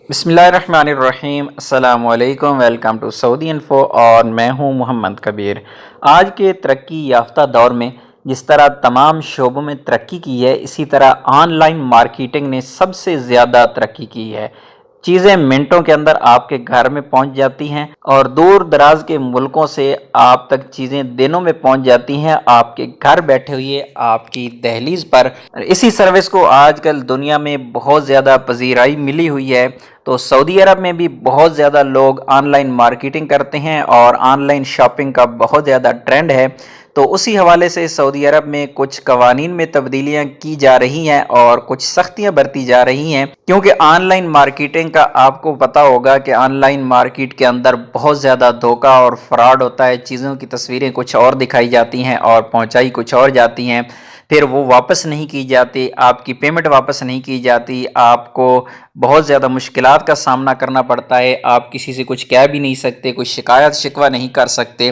بسم اللہ الرحمن الرحیم، السلام علیکم، ویلکم ٹو سعودی انفو، اور میں ہوں محمد کبیر۔ آج کے ترقی یافتہ دور میں جس طرح تمام شعبوں میں ترقی کی ہے، اسی طرح آن لائن مارکیٹنگ نے سب سے زیادہ ترقی کی ہے۔ چیزیں منٹوں کے اندر آپ کے گھر میں پہنچ جاتی ہیں اور دور دراز کے ملکوں سے آپ تک چیزیں دنوں میں پہنچ جاتی ہیں، آپ کے گھر بیٹھے ہوئے آپ کی دہلیز پر۔ اسی سروس کو آج کل دنیا میں بہت زیادہ پذیرائی ملی ہوئی ہے، تو سعودی عرب میں بھی بہت زیادہ لوگ آن لائن مارکیٹنگ کرتے ہیں اور آن لائن شاپنگ کا بہت زیادہ ٹرینڈ ہے۔ تو اسی حوالے سے سعودی عرب میں کچھ قوانین میں تبدیلیاں کی جا رہی ہیں اور کچھ سختیاں برتی جا رہی ہیں، کیونکہ آن لائن مارکیٹنگ کا آپ کو پتہ ہوگا کہ آن لائن مارکیٹ کے اندر بہت زیادہ دھوکہ اور فراڈ ہوتا ہے۔ چیزوں کی تصویریں کچھ اور دکھائی جاتی ہیں اور پہنچائی کچھ اور جاتی ہیں، پھر وہ واپس نہیں کی جاتی، آپ کی پیمنٹ واپس نہیں کی جاتی، آپ کو بہت زیادہ مشکلات کا سامنا کرنا پڑتا ہے، آپ کسی سے کچھ کہہ بھی نہیں سکتے، کوئی شکایت شکوہ نہیں کر سکتے۔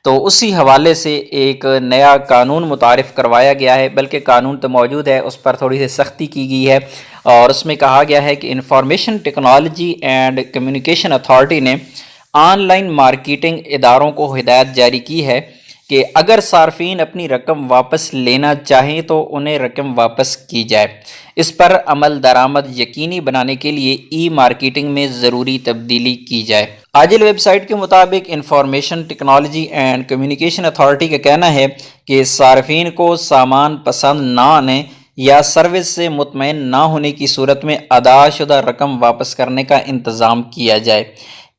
تو اسی حوالے سے ایک نیا قانون متعارف کروایا گیا ہے، بلکہ قانون تو موجود ہے، اس پر تھوڑی سی سختی کی گئی ہے، اور اس میں کہا گیا ہے کہ information technology and communication authority نے آن لائن مارکیٹنگ اداروں کو ہدایت جاری کی ہے کہ اگر صارفین اپنی رقم واپس لینا چاہیں تو انہیں رقم واپس کی جائے۔ اس پر عمل درآمد یقینی بنانے کے لیے ای مارکیٹنگ میں ضروری تبدیلی کی جائے۔ عاجل ویب سائٹ کے مطابق information technology and communication authority کا کہنا ہے کہ صارفین کو سامان پسند نہ آنے یا سروس سے مطمئن نہ ہونے کی صورت میں ادا شدہ رقم واپس کرنے کا انتظام کیا جائے۔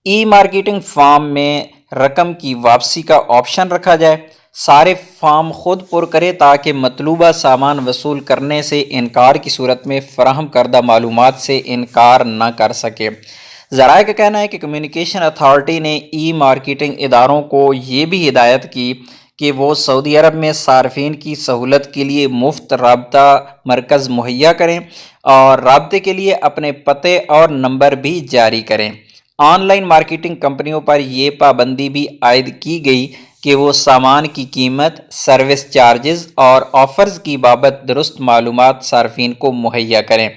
ای مارکیٹنگ فارم میں رقم کی واپسی کا آپشن رکھا جائے۔ سارے فارم خود پر کرے تاکہ مطلوبہ سامان وصول کرنے سے انکار کی صورت میں فراہم کردہ معلومات سے انکار نہ کر سکے۔ ذرائع کا کہنا ہے کہ کمیونیکیشن اتھارٹی نے ای مارکیٹنگ اداروں کو یہ بھی ہدایت کی کہ وہ سعودی عرب میں صارفین کی سہولت کے لیے مفت رابطہ مرکز مہیا کریں اور رابطے کے لیے اپنے پتے اور نمبر بھی جاری کریں۔ آن لائن مارکیٹنگ کمپنیوں پر یہ پابندی بھی عائد کی گئی کہ وہ سامان کی قیمت، سروس چارجز اور آفرز کی بابت درست معلومات صارفین کو مہیا کریں۔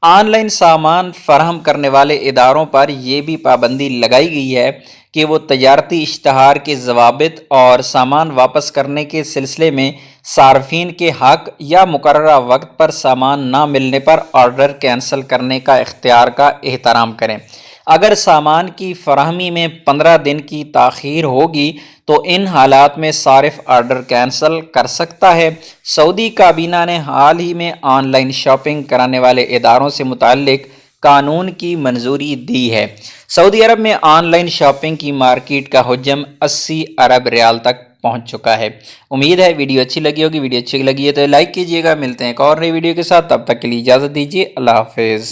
آن لائن سامان فراہم کرنے والے اداروں پر یہ بھی پابندی لگائی گئی ہے کہ وہ تجارتی اشتہار کے ضوابط اور سامان واپس کرنے کے سلسلے میں صارفین کے حق یا مقررہ وقت پر سامان نہ ملنے پر آرڈر کینسل کرنے کا اختیار کا احترام کریں۔ اگر سامان کی فراہمی میں 15 دن کی تاخیر ہوگی تو ان حالات میں صارف آرڈر کینسل کر سکتا ہے۔ سعودی کابینہ نے حال ہی میں آن لائن شاپنگ کرانے والے اداروں سے متعلق قانون کی منظوری دی ہے۔ سعودی عرب میں آن لائن شاپنگ کی مارکیٹ کا حجم 80 ارب ریال تک پہنچ چکا ہے۔ امید ہے ویڈیو اچھی لگی ہوگی۔ ویڈیو اچھی لگی ہے تو لائک کیجیے گا۔ ملتے ہیں ایک اور نئی ویڈیو کے ساتھ، تب تک کے لیے اجازت دیجیے۔ اللہ حافظ۔